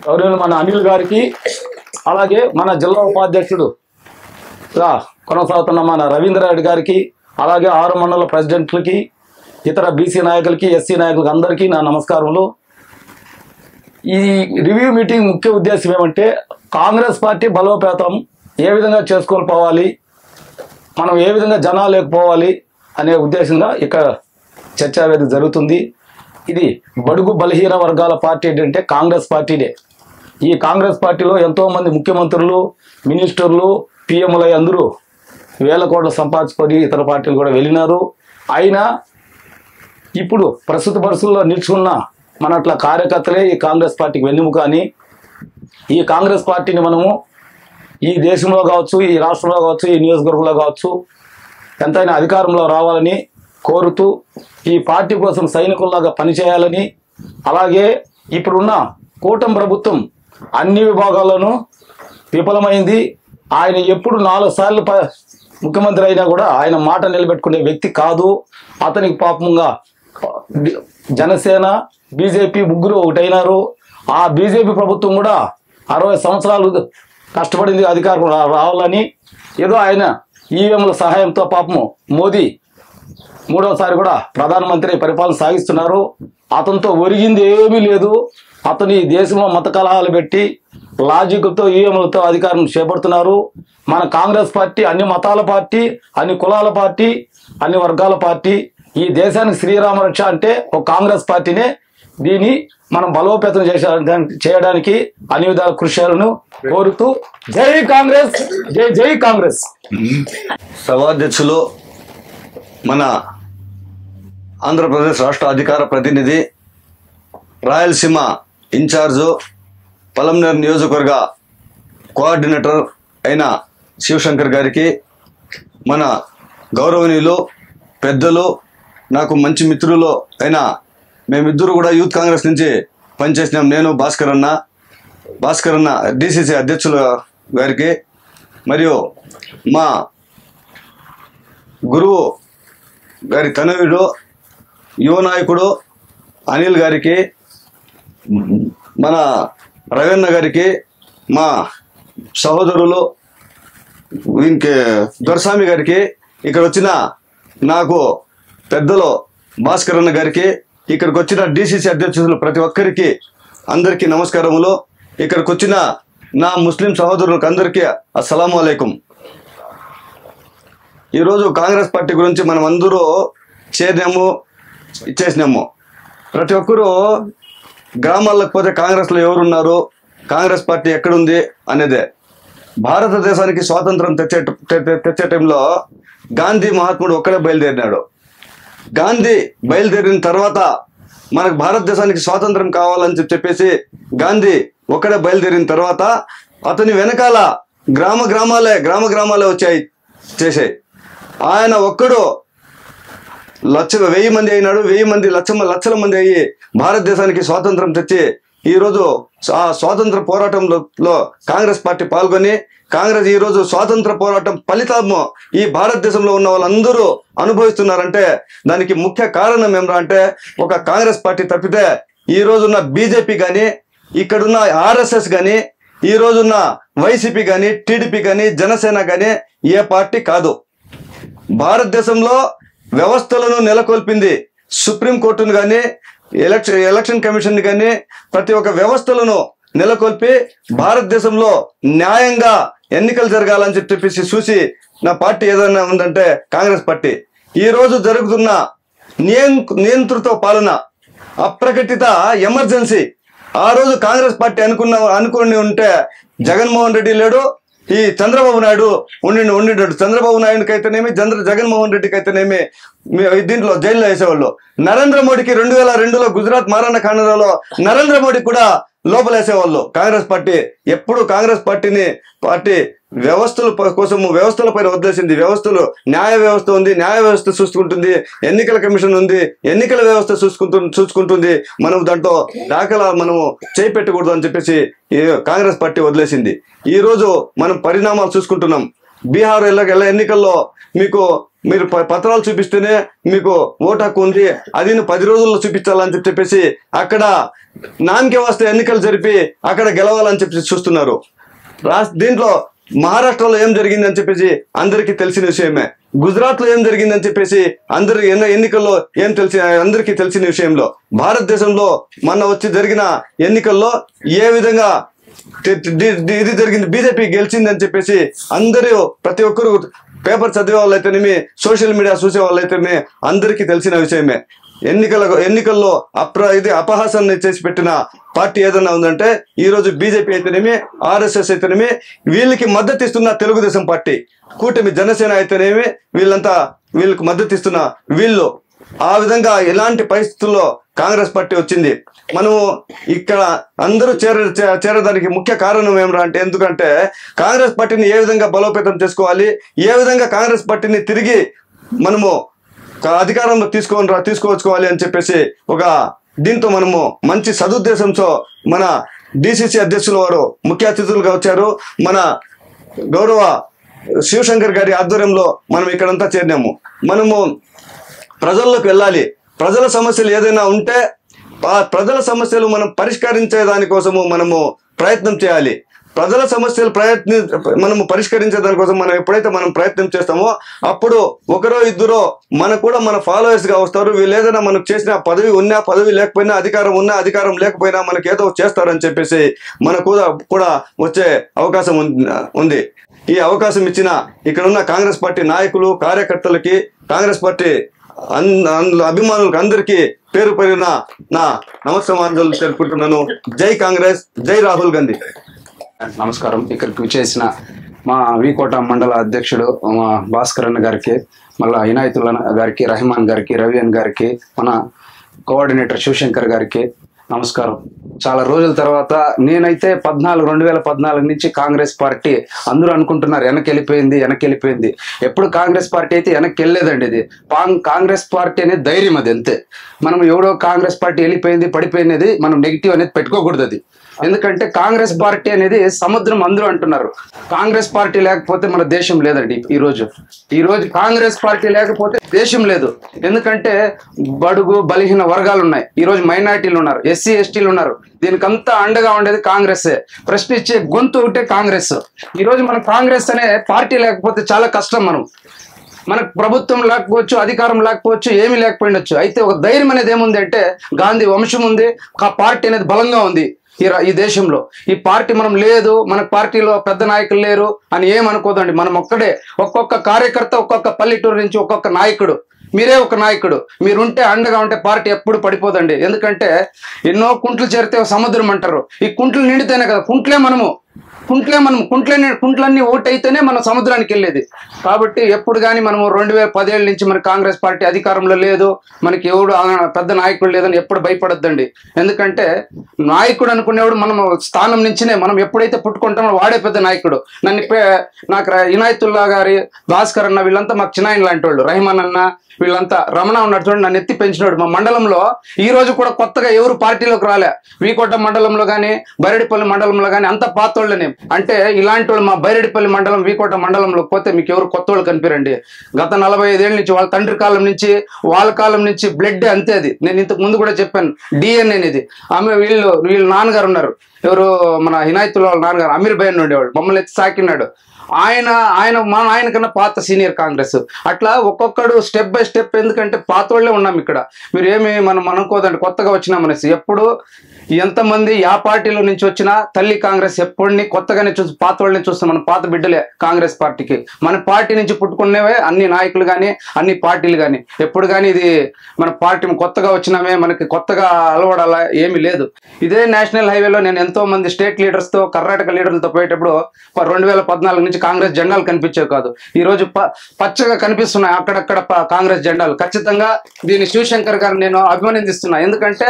గౌరవనీయులు మన అనిల్ గారికి, అలాగే మన జిల్లా ఉపాధ్యక్షుడు కొనసాగుతున్న మన రవీంద్ర రెడ్డి గారికి, అలాగే 6 మండల ప్రెసిడెంట్లకి, ఇతర బీసీ నాయకులకి, ఎస్సీ నాయకులకి అందరికీ నా నమస్కారములు. ఈ రివ్యూ మీటింగ్ ముఖ్య ఉద్దేశం ఏమంటే కాంగ్రెస్ పార్టీ బలోపేతం ఏ విధంగా చేసుకొని పోవాలి, మనం ఏ విధంగా జనాలు లేకపోవాలి అనే ఉద్దేశంగా ఇక్కడ చర్చా వేదిక జరుగుతుంది. ఇది బడుగు బలహీన వర్గాల పార్టీ ఏంటంటే కాంగ్రెస్ పార్టీనే. ఈ కాంగ్రెస్ పార్టీలో ఎంతోమంది ముఖ్యమంత్రులు, మినిస్టర్లు, పిఎంలు అందరూ వేల కోట్లు సంపాదించుకొని ఇతర పార్టీలు కూడా వెళ్ళినారు. అయినా ఇప్పుడు ప్రస్తుత పరిస్థితుల్లో నిల్చుకున్న మన అట్లా కార్యకర్తలే ఈ కాంగ్రెస్ పార్టీకి వెన్నెముక అని, ఈ కాంగ్రెస్ పార్టీని మనము ఈ దేశంలో కావచ్చు, ఈ రాష్ట్రంలో కావచ్చు, ఈ నియోజకవర్గంలో కావచ్చు ఎంతైనా అధికారంలో రావాలని కోరుతూ ఈ పార్టీ కోసం సైనికుల్లాగా పనిచేయాలని, అలాగే ఇప్పుడున్న కూటమి ప్రభుత్వం అన్ని విభాగాల్లోనూ విఫలమైంది. ఆయన ఎప్పుడు 4 సార్లు ముఖ్యమంత్రి అయినా కూడా ఆయన మాట నిలబెట్టుకునే వ్యక్తి కాదు. అతనికి పాపంగా జనసేన, బీజేపీ ముగ్గురు ఒకటైనారు. ఆ బీజేపీ ప్రభుత్వం కూడా 60 సంవత్సరాలు కష్టపడింది అధికారం రావాలని. ఏదో ఆయన ఈవీఎంల సహాయంతో పాపము మోదీ 3వసారి కూడా ప్రధానమంత్రి పరిపాలన సాగిస్తున్నారు. అతనితో ఒరిగింది ఏమీ లేదు. అతని దేశంలో మత కలహాలు పెట్టి లాజిక్తో ఈవీఎంలతో అధికారం చేపడుతున్నారు. మన కాంగ్రెస్ పార్టీ అన్ని మతాల పార్టీ, అన్ని కులాల పార్టీ, అన్ని వర్గాల పార్టీ. ఈ దేశానికి శ్రీరామ రక్ష అంటే ఒక కాంగ్రెస్ పార్టీనే. దీన్ని మనం బలోపేతం చేయడానికి అన్ని విధాల కృషి చేయాలని కోరుతూ జై కాంగ్రెస్, జై జై కాంగ్రెస్. సభాధ్యక్షులు, మన ఆంధ్రప్రదేశ్ రాష్ట్ర అధికార ప్రతినిధి, రాయలసీమ ఇన్ఛార్జు, పలమనేరు నియోజకవర్గ కోఆర్డినేటర్ అయిన శివశంకర్ గారికి, మన గౌరవనీయులు పెద్దలు, నాకు మంచి మిత్రులు అయిన మేమిద్దరు కూడా యూత్ కాంగ్రెస్ నుంచి పనిచేసినాం. నేను భాస్కర్ అన్న డిసిసి అధ్యక్షుల గారికి, మరియు మా గురువు గారి తనయుడు యువ నాయకుడు అనిల్ గారికి, మన రవీణ గారికి, మా సహోదరులు వీనికి దొరస్వామి గారికి, ఇక్కడ వచ్చిన నాకు పెద్దలు భాస్కర్ అన్న గారికి, ఇక్కడికి వచ్చిన డిసిసి అధ్యక్షులు ప్రతి ఒక్కరికి అందరికీ నమస్కారములు. ఇక్కడికి వచ్చిన నా ముస్లిం సహోదరులకు అందరికీ అస్సలాము అలైకుం. ఈరోజు కాంగ్రెస్ పార్టీ గురించి మనం అందరూ ఇచ్చేసినాము. ప్రతి ఒక్కరూ గ్రామాలకు పోతే కాంగ్రెస్లో ఎవరున్నారు, కాంగ్రెస్ పార్టీ ఎక్కడుంది అనేదే. భారతదేశానికి స్వాతంత్రం తెచ్చే టైంలో గాంధీ మహాత్ముడు ఒక్కడే బయలుదేరినాడు. గాంధీ బయలుదేరిన తర్వాత మనకు భారతదేశానికి స్వాతంత్రం కావాలని చెప్పేసి గాంధీ ఒక్కడే బయలుదేరిన తర్వాత అతని వెనకాల గ్రామాలే వచ్చాయి చేసాయి. ఆయన ఒక్కడు 1000 మంది అయినాడు. 1000 మంది లక్షల మంది అయ్యి భారతదేశానికి స్వాతంత్రం తెచ్చి ఈరోజు ఆ స్వాతంత్ర పోరాటంలో కాంగ్రెస్ పార్టీ పాల్గొని కాంగ్రెస్ ఈరోజు స్వాతంత్ర పోరాటం ఫలితము ఈ భారతదేశంలో ఉన్న వాళ్ళందరూ అనుభవిస్తున్నారంటే దానికి ముఖ్య కారణం ఏమరా అంటే ఒక కాంగ్రెస్ పార్టీ తప్పితే ఈ రోజున్న బీజేపీ కానీ, ఇక్కడున్న ఆర్ఎస్ఎస్ కానీ, ఈ రోజున్న వైసీపీ కానీ, టీడీపీ కానీ, జనసేన కానీ ఏ పార్టీ కాదు. భారతదేశంలో వ్యవస్థలను నెలకొల్పింది సుప్రీంకోర్టును కానీ, ఎలక్షన్ కమిషన్ కానీ, ప్రతి ఒక్క వ్యవస్థలను నెలకొల్పి భారతదేశంలో న్యాయంగా ఎన్నికలు జరగాలని చెప్పేసి చూసి నా పార్టీ ఏదైనా ఉందంటే కాంగ్రెస్ పార్టీ. ఈ రోజు జరుగుతున్న నియంతృత్వ పాలన, అప్రకటిత ఎమర్జెన్సీ, ఆ రోజు కాంగ్రెస్ పార్టీ అనుకుని ఉంటే జగన్మోహన్ రెడ్డి లేడు, ఈ చంద్రబాబు నాయుడు ఉండినాడు. చంద్రబాబు నాయుడుకి అయితేనేమి, జగన్మోహన్ రెడ్డికి అయితేనేమి దీంట్లో జైల్లో వేసేవాళ్ళు. నరేంద్ర మోడీకి 2002లో గుజరాత్ మారణ కాండలో నరేంద్ర మోడీ కూడా లోపలేసేవాళ్ళు. కాంగ్రెస్ పార్టీ ఎప్పుడు కాంగ్రెస్ పార్టీ వ్యవస్థల కోసము వ్యవస్థల పైన వదిలేసింది. వ్యవస్థలు న్యాయ వ్యవస్థ ఉంది, న్యాయ వ్యవస్థ చూసుకుంటుంది, ఎన్నికల కమిషన్ ఉంది, ఎన్నికల వ్యవస్థ చూసుకుంటుంది. మనం దాంట్లో దాఖలా మనము చేయి పెట్టకూడదు అని చెప్పేసి కాంగ్రెస్ పార్టీ వదిలేసింది. ఈ రోజు మనం పరిణామాలు చూసుకుంటున్నాం. బీహార్ ఎన్నికల్లో మీరు పత్రాలు చూపిస్తేనే మీకు ఓటు హక్కు ఉంది, అది 10 రోజుల్లో చూపించాలని చెప్పేసి అక్కడ నామకే వాస్తే ఎన్నికలు జరిపి అక్కడ గెలవాలని చెప్పేసి చూస్తున్నారు. దీంట్లో మహారాష్ట్రలో ఏం జరిగిందని చెప్పేసి అందరికీ తెలిసిన విషయమే. గుజరాత్ లో ఏం జరిగిందని చెప్పేసి ఎన్నికల్లో అందరికీ తెలిసిన విషయంలో, భారతదేశంలో జరిగిన ఎన్నికల్లో ఏ విధంగా ఇది జరిగింది, బీజేపీ గెలిచిందని చెప్పేసి అందరూ ప్రతి ఒక్కరు పేపర్ చదివే వాళ్ళైతేనేమి, సోషల్ మీడియా చూసే వాళ్ళైతేనే అందరికీ తెలిసిన విషయమే. ఎన్నికల్లో అపహాసాన్ని చేసి పెట్టిన పార్టీ ఏదైనా ఉందంటే ఈ రోజు బీజేపీ అయితేనేమి, ఆర్ఎస్ఎస్ అయితేనేమి, వీళ్ళకి మద్దతు ఇస్తున్న తెలుగుదేశం పార్టీ, కూటమి జనసేన అయితేనేమి, వీళ్ళకి మద్దతు ఇస్తున్న వీళ్ళు. ఆ విధంగా ఇలాంటి పరిస్థితుల్లో కాంగ్రెస్ పార్టీ వచ్చింది. మనము ఇక్కడ అందరూ చేరడానికి ముఖ్య కారణం ఏమరా అంటే, ఎందుకంటే కాంగ్రెస్ పార్టీని ఏ విధంగా బలోపేతం చేసుకోవాలి, ఏ విధంగా కాంగ్రెస్ పార్టీని తిరిగి మనము అధికారంలో తీసుకువచ్చుకోవాలి అని చెప్పేసి దీంతో మనము మంచి సదుద్దేశంతో మన డిసిసి అధ్యక్షుల వారు ముఖ్య అతిథులుగా వచ్చారు. మన గౌరవ శివశంకర్ గారి ఆధ్వర్యంలో మనం ఇక్కడంతా చేరినాము. మనము ప్రజల్లోకి వెళ్ళాలి. ప్రజల సమస్యలు ఏదైనా ఉంటే ఆ ప్రజల సమస్యలు మనం పరిష్కరించే దానికోసము మనము ప్రయత్నం చేయాలి. ప్రజల సమస్యలు మనము పరిష్కరించే దానికోసం ఎప్పుడైతే మనం ప్రయత్నం చేస్తామో అప్పుడు ఒకరో ఇద్దరో మన ఫాలోవర్స్ గా వస్తారు. వీళ్ళు ఏదైనా మనకు చేసిన పదవి ఉన్నా, పదవి లేకపోయినా, అధికారం ఉన్నా, అధికారం లేకపోయినా మనకి ఏదో చేస్తారని చెప్పేసి మనకు కూడా వచ్చే అవకాశం ఉంది. ఈ అవకాశం ఇచ్చిన ఇక్కడ ఉన్న కాంగ్రెస్ పార్టీ నాయకులు, కార్యకర్తలకి, కాంగ్రెస్ పార్టీ అభిమానులకు అందరికీ పేరు పేరున నా నమస్కారాలు తెలుపుకుంటున్నాను. జై కాంగ్రెస్, జై రాహుల్ గాంధీ. నమస్కారం. ఇక్కడికి విచ్చేసిన మా వీకోట మండల అధ్యక్షుడు మా భాస్కర్ అన్న గారికి, మళ్ళా ఇనాయతుల్లా గారికి, రహమాన్ గారికి, రవియన్ గారికి, మన కోఆర్డినేటర్ శివశంకర్ గారికి నమస్కారం. చాలా రోజుల తర్వాత నేనైతే 2014 నుంచి కాంగ్రెస్ పార్టీ, అందరూ అనుకుంటున్నారు వెనక్కి వెళ్ళిపోయింది. ఎప్పుడు కాంగ్రెస్ పార్టీ అయితే వెనక్కి వెళ్ళలేదండి. ఇది కాంగ్రెస్ పార్టీ అనేది ధైర్యం, అది అంతే. మనం ఎవడో కాంగ్రెస్ పార్టీ వెళ్ళిపోయింది, పడిపోయినది మనం నెగిటివ్ అనేది పెట్టుకోకూడదు. అది ఎందుకంటే కాంగ్రెస్ పార్టీ అనేది సముద్రం, అందరూ అంటున్నారు. కాంగ్రెస్ పార్టీ లేకపోతే మన దేశం లేదండి. ఈ రోజు కాంగ్రెస్ పార్టీ లేకపోతే దేశం లేదు. ఎందుకంటే బడుగు బలహీన వర్గాలు ఉన్నాయి, ఈ రోజు మైనార్టీలు ఉన్నారు, ఎస్సీ ఎస్టీలు ఉన్నారు. దీనికంతా అండగా ఉండేది కాంగ్రెస్. ప్రశ్నించే గొంతు ఒకటే కాంగ్రెస్. ఈ రోజు మన కాంగ్రెస్ అనే పార్టీ లేకపోతే చాలా కష్టం. మనకు ప్రభుత్వం లేకపోవచ్చు, అధికారం లేకపోవచ్చు, ఏమీ లేకపోయిండొచ్చు. అయితే ఒక ధైర్యం అనేది ఏముంది అంటే, గాంధీ వంశం ఉంది, ఆ పార్టీ అనేది బలంగా ఉంది ఈ దేశంలో. ఈ పార్టీ మనం లేదు, మన పార్టీలో పెద్ద నాయకులు లేరు అని ఏమనుకోదండి. మనం ఒక్కొక్క కార్యకర్త, ఒక్కొక్క పల్లెటూరు నుంచి ఒక్కొక్క నాయకుడు, మీరే ఒక నాయకుడు. మీరుంటే అండగా ఉంటే పార్టీ ఎప్పుడు పడిపోదండి. ఎందుకంటే ఎన్నో కుంట్లు చేరితే సముద్రం అంటారు. ఈ కుంట్లు నిండితేనే కదా, కుంట్లన్నీ ఓటైతేనే మన సముద్రానికి వెళ్ళేది. కాబట్టి ఎప్పుడు కానీ మనము 2017 నుంచి మన కాంగ్రెస్ పార్టీ అధికారంలో లేదు, మనకి ఎవడు పెద్ద నాయకుడు లేదని ఎప్పుడు భయపడొద్దండి. ఎందుకంటే నాయకుడు అనుకునేవాడు మనం స్థానం నుంచినే, మనం ఎప్పుడైతే పుట్టుకుంటామో వాడే పెద్ద నాయకుడు. నాకు ఇనాయతుల్లా గారి, భాస్కర్ అన్న వీళ్ళంతా మాకు చిన్నాయన లాంటి వాళ్ళు, రహమాన్ అన్న వీళ్ళంతా, రమణ ఉన్నాడు చూడండి, నన్ను ఎత్తి పెంచినాడు. మా మండలంలో ఈ రోజు కూడా కొత్తగా ఎవరు పార్టీలోకి రాలే. వీకోట మండలంలో కానీ, బైరెడ్డిపల్లి మండలంలో కానీ అంత పాత వాళ్ళనే. అంటే ఇలాంటి వాళ్ళు మా బైరెడ్డిపల్లి మండలం, వీకోట మండలంలోకి పోతే మీకు ఎవరు కొత్త వాళ్ళు కనిపిరండి. గత 45 ఏళ్ళ నుంచి వాళ్ళ తండ్రి కాలం నుంచి, వాళ్ళ కాలం నుంచి బ్లడ్ అంతే. అది నేను ఇంతకు ముందు కూడా చెప్పాను, డిఎన్ఏ అనేది. వీళ్ళు నాన్నగారు ఉన్నారు, ఎవరు మన ఇనాయతుల్లా వాళ్ళ నాన్నగారు అమీర్ భయ్ అని ఉండేవాడు, మమ్మల్ని ఎత్తి సాకినాడు. ఆయన కన్నా పాత సీనియర్ కాంగ్రెస్. అట్లా ఒక్కొక్కడు స్టెప్ బై స్టెప్. ఎందుకంటే పాత వాళ్ళే ఉన్నాం ఇక్కడ. మీరు ఏమి మనం అనుకోదండి కొత్తగా వచ్చినామనేసి. ఎప్పుడు ఎంతమంది ఆ పార్టీలో నుంచి వచ్చినా తల్లి కాంగ్రెస్ ఎప్పుడిని కొత్తగానే పాత వాళ్ళని చూస్తాం. మన పాత బిడ్డలే కాంగ్రెస్ పార్టీకి. మన పార్టీ నుంచి పుట్టుకునేవే అన్ని నాయకులు కానీ, అన్ని పార్టీలు కానీ. ఎప్పుడు కానీ ఇది మన పార్టీ కొత్తగా వచ్చినామే, మనకి కొత్తగా అలవడాలా ఏమీ లేదు. ఇదే నేషనల్ హైవేలో నేను ఎంతో మంది స్టేట్ లీడర్స్తో, కర్ణాటక లీడర్లతో పోయేటప్పుడు 2014 నుంచి కాంగ్రెస్ జెండాలు కనిపించేవి కాదు. ఈ రోజు పచ్చగా కనిపిస్తున్నాయి అక్కడక్కడ కాంగ్రెస్ జెండాలు. ఖచ్చితంగా దీన్ని శివశంకర్ గారు నేను అభినందిస్తున్నా. ఎందుకంటే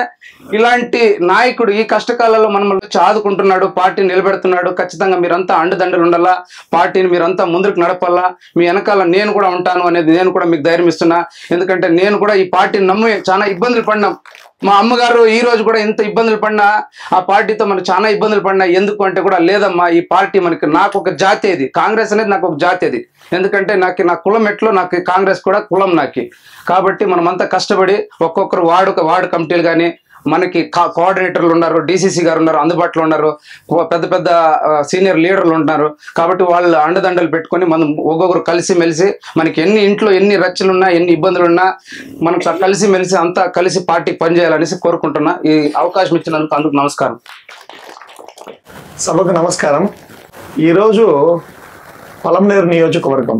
ఇలాంటి నాయకుడు ఈ కష్టకాలంలో మనల్ని వచ్చి ఆదుకుంటున్నాడు, పార్టీని నిలబెడుతున్నాడు. ఖచ్చితంగా మీరంతా అండదండలు ఉండాలా, పార్టీని మీరంతా ముందుకు నడపాలా, మీ వెనకాల నేను కూడా ఉంటాను అనేది నేను కూడా మీకు ధైర్యం ఇస్తున్నా. ఎందుకంటే నేను కూడా ఈ పార్టీని నమ్మి చాలా ఇబ్బందులు పడినాం. మా అమ్మగారు ఈ రోజు కూడా ఎంత ఇబ్బందులు పడినా ఆ పార్టీతో మనకు చాలా ఇబ్బందులు పడినా ఎందుకు అంటే కూడా లేదమ్మా, ఈ పార్టీ నాకు ఒక జాతి, అది కాంగ్రెస్ అనేది నాకు ఒక జాతి, అది ఎందుకంటే నా కులం ఎట్లో నాకు కాంగ్రెస్ కూడా కులం నాకు. కాబట్టి మనమంతా కష్టపడి ఒక్కొక్కరు వార్డు కమిటీలు కానీ మనకి కోఆర్డినేటర్లు ఉన్నారు, డీసీసీ గారు ఉన్నారు, అందుబాటులో ఉన్నారు, పెద్ద పెద్ద సీనియర్ లీడర్లు ఉంటున్నారు. కాబట్టి వాళ్ళు అండదండలు పెట్టుకొని మనం ఒక్కొక్కరు కలిసి మెలిసి మనకి ఇంట్లో ఎన్ని రచ్చలున్నా ఎన్ని ఇబ్బందులున్నా మనం కలిసి మెలిసి అంతా కలిసి పార్టీకి పనిచేయాలనేసి కోరుకుంటున్నా. ఈ అవకాశం ఇచ్చినందుకు అందుకు నమస్కారం. సభకు నమస్కారం. ఈరోజు పలమనేరు నియోజకవర్గం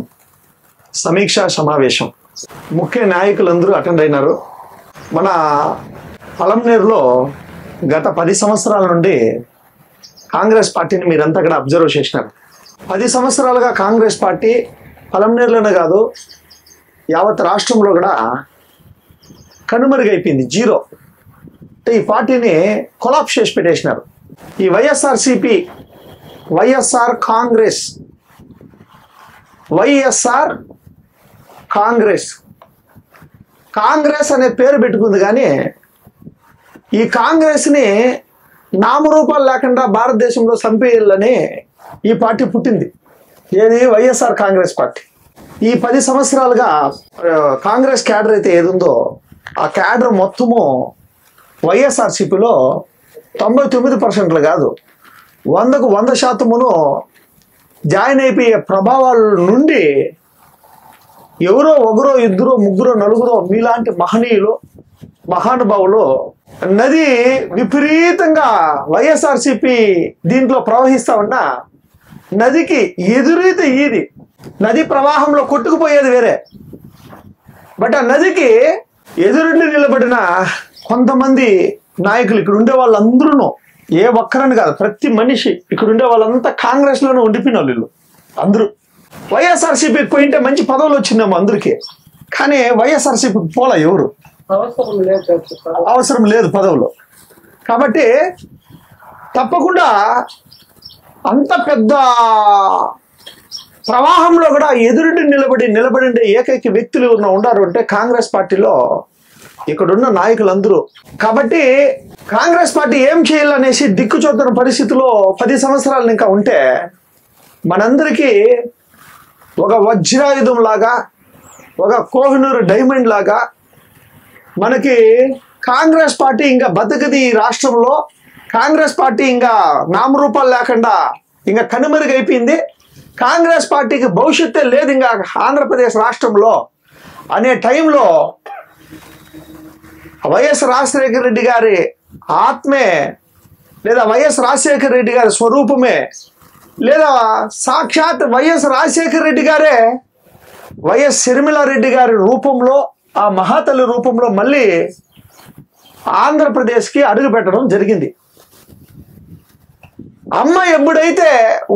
సమీక్షా సమావేశం, ముఖ్య నాయకులందరూ అటెండ్ అయినారు. మన పలమనేరులో గత 10 సంవత్సరాల నుండి కాంగ్రెస్ పార్టీని మీరంతా కూడా అబ్జర్వ్ చేసినారు. 10 సంవత్సరాలుగా కాంగ్రెస్ పార్టీ పలమనేరులోనే కాదు యావత్ రాష్ట్రంలో కూడా కనుమరుగైపోయింది, జీరో. అంటే ఈ పార్టీని కొలాప్స్ చేసి పెట్టేసినారు. ఈ వైఎస్ఆర్సిపి, వైఎస్ఆర్ కాంగ్రెస్, వైఎస్ఆర్ కాంగ్రెస్, కాంగ్రెస్ అనే పేరు పెట్టుకుంది. కానీ ఈ కాంగ్రెస్ ని నామరూపాలు లేకుండా భారతదేశంలో చంపేయాలని ఈ పార్టీ పుట్టింది. ఏది? వైఎస్ఆర్ కాంగ్రెస్ పార్టీ. ఈ 10 సంవత్సరాలుగా కాంగ్రెస్ క్యాడర్ అయితే ఏదుందో ఆ క్యాడర్ మొత్తము వైఎస్ఆర్సీపీలో 99% కాదు 100కు 100% జాయిన్ అయిపోయే ప్రభావాల నుండి ఎవరో ఒకరో ఇద్దరు ముగ్గురు నలుగురో మీలాంటి మహానుభావులు నది విపరీతంగా వైఎస్ఆర్సీపీ దీంట్లో ప్రవహిస్తా ఉన్నా నదికి ఎదురైతే ఈది నది ప్రవాహంలో కొట్టుకుపోయేది వేరే. బట్ ఆ నదికి ఎదురుండి నిలబడిన కొంతమంది నాయకులు, ఇక్కడ ఉండే వాళ్ళందరూ, ఏ ఒక్కరని కాదు, ప్రతి మనిషి ఇక్కడ ఉండే వాళ్ళంతా కాంగ్రెస్ లోనే ఉండిపోయిన వాళ్ళు అందరూ. వైఎస్ఆర్సీపీకి పోయింటే మంచి పదవులు వచ్చిందేమో అందరికీ, కానీ వైఎస్ఆర్సీపీకి పోలా ఎవరు, అవసరం లేదు పదవులు. కాబట్టి తప్పకుండా అంత పెద్ద ప్రవాహంలో కూడా ఎదురుండి నిలబడి ఏకైక వ్యక్తులు ఉన్నారు అంటే కాంగ్రెస్ పార్టీలో ఇక్కడున్న నాయకులందరూ. కాబట్టి కాంగ్రెస్ పార్టీ ఏం చేయాలనేసి దిక్కుచోతున్న పరిస్థితిలో 10 సంవత్సరాలు ఇంకా ఉంటే మనందరికీ ఒక వజ్రాయుధం లాగా, ఒక కోహినూరు డైమండ్ లాగా మనకి కాంగ్రెస్ పార్టీ ఇంకా బతకది ఈ రాష్ట్రంలో. కాంగ్రెస్ పార్టీ ఇంకా నామరూపాలు లేకుండా ఇంకా కనుమరుగైపోయింది. కాంగ్రెస్ పార్టీకి భవిష్యత్తే లేదు ఇంకా ఆంధ్రప్రదేశ్ రాష్ట్రంలో అనే టైంలో వైఎస్ రాజశేఖర రెడ్డి గారి ఆత్మే, లేదా వైఎస్ రాజశేఖర రెడ్డి గారి స్వరూపమే, లేదా సాక్షాత్ వైఎస్ రాజశేఖర రెడ్డి గారే వైఎస్ షర్మిలారెడ్డి గారి రూపంలో, ఆ మహాతల్లి రూపంలో మళ్ళీ ఆంధ్రప్రదేశ్కి అడుగు పెట్టడం జరిగింది. అమ్మ ఎప్పుడైతే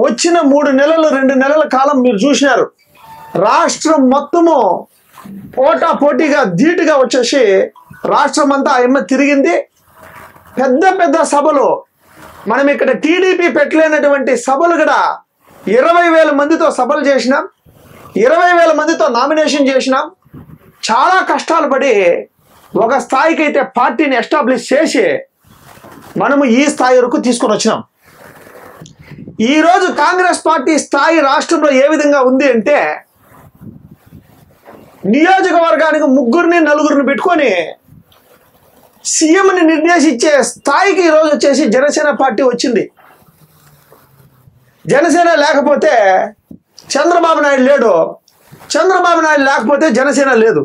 వచ్చిన 3 నెలలు 2 నెలల కాలం మీరు చూసినారు, రాష్ట్రం మొత్తము పోటాపోటీగా ధీటుగా వచ్చేసి రాష్ట్రం అంతా అమ్మ తిరిగింది. పెద్ద పెద్ద సభలు, మనం ఇక్కడ టీడీపీ పెట్టలేనటువంటి సభలు కూడా 20,000 మందితో సభలు చేసినాం, 20,000 మందితో నామినేషన్ చేసినాం. చాలా కష్టాలు పడి ఒక స్థాయికి అయితే పార్టీని ఎస్టాబ్లిష్ చేసి మనము ఈ స్థాయి వరకు తీసుకొని వచ్చినాం. ఈరోజు కాంగ్రెస్ పార్టీ స్థాయి రాష్ట్రంలో ఏ విధంగా ఉంది అంటే, నియోజకవర్గానికి 3-4 పెట్టుకొని సీఎంని నిర్దేశించే స్థాయికి ఈరోజు వచ్చేసి జనసేన పార్టీ వచ్చింది. జనసేన లేకపోతే చంద్రబాబు నాయుడు లేడు, చంద్రబాబు నాయుడు లేకపోతే జనసేన లేదు.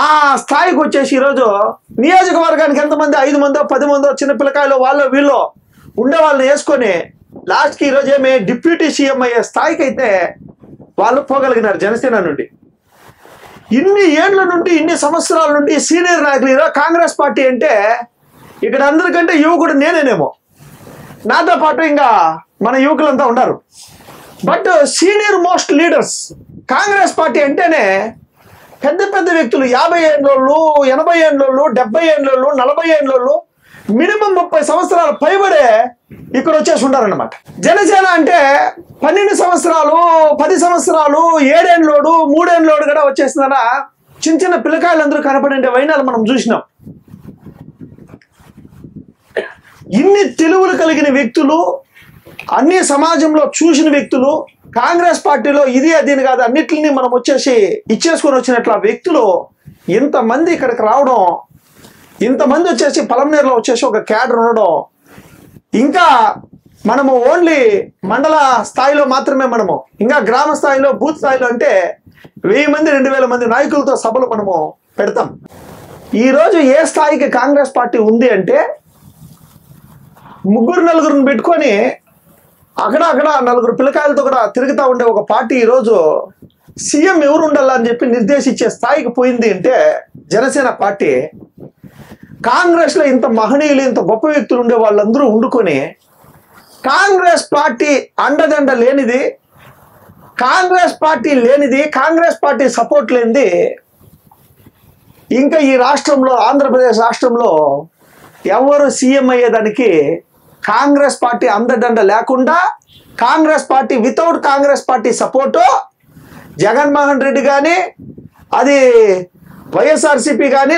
ఆ స్థాయికి వచ్చేసి ఈరోజు నియోజకవర్గానికి ఎంతమంది, 5 మందో 10 మందో చిన్న పిల్లకాయలు వాళ్ళు వీళ్ళు ఉండే వాళ్ళని వేసుకొని లాస్ట్కి ఈరోజు ఏమి డిప్యూటీ సీఎం అయ్యే స్థాయికి అయితే వాళ్ళు పోగలిగినారు జనసేన నుండి. ఇన్ని ఏళ్ల నుండి, ఇన్ని సంవత్సరాల నుండి సీనియర్ నాయకులు. ఈరోజు కాంగ్రెస్ పార్టీ అంటే ఇక్కడ అందరికంటే యువకుడు నేనేనేమో, నాతో పాటు ఇంకా మన యువకులంతా ఉన్నారు. But senior most leaders Congress party అంటేనే పెద్ద పెద్ద వ్యక్తులు 50 ఏళ్ళోళ్ళు 80 ఏళ్ళోళ్ళు 70 ఏళ్ళోళ్ళు 40 ఏళ్ళోళ్ళు మినిమం 30 సంవత్సరాలు పైబడే ఇక్కడ వచ్చేసి ఉండారన్నమాట. జనసేన అంటే 12 సంవత్సరాలు 10 సంవత్సరాలు 7 ఏళ్ళోడు 3 ఏళ్ళోడు కూడా వచ్చేసిందన చిన్న చిన్న పిల్లకాయలందరూ కనపడే వైనాలు మనం చూసినాం. ఇన్ని తెలివులు కలిగిన వ్యక్తులు, అన్ని సమాజంలో చూసిన వ్యక్తులు, కాంగ్రెస్ పార్టీలో ఇది అదిని కాదు అన్నిటిని మనం వచ్చేసి ఇచ్చేసుకొని వచ్చినట్ల వ్యక్తులు ఇంతమంది ఇక్కడికి రావడం, ఇంతమంది వచ్చేసి పలమనేరులో వచ్చేసి ఒక క్యాడర్ ఉండడం, ఇంకా మనము ఓన్లీ మండల స్థాయిలో మాత్రమే మనము, ఇంకా గ్రామ స్థాయిలో బూత్ స్థాయిలో అంటే 1000 మంది 2000 మంది నాయకులతో సభలు మనము పెడతాం. ఈరోజు ఏ స్థాయికి కాంగ్రెస్ పార్టీ ఉంది అంటే 3-4 పెట్టుకొని అక్కడ 4 పిల్లకాయలతో కూడా తిరుగుతూ ఉండే ఒక పార్టీ ఈరోజు సీఎం ఎవరు ఉండాలని చెప్పి నిర్దేశించే స్థాయికి పోయింది అంటే జనసేన పార్టీ. కాంగ్రెస్లో ఇంత మహనీయులు ఇంత గొప్ప వ్యక్తులు ఉండే వాళ్ళందరూ ఉండుకొని కాంగ్రెస్ పార్టీ అండదండ లేనిది, కాంగ్రెస్ పార్టీ సపోర్ట్ లేనిది ఇంకా ఈ రాష్ట్రంలో ఆంధ్రప్రదేశ్ రాష్ట్రంలో ఎవరు సీఎం అయ్యేదానికి కాంగ్రెస్ పార్టీ అండదండ లేకుండా, Congress party without Congress party support Jaganmohan Reddy కానీ, అది వైఎస్ఆర్సీపీ కానీ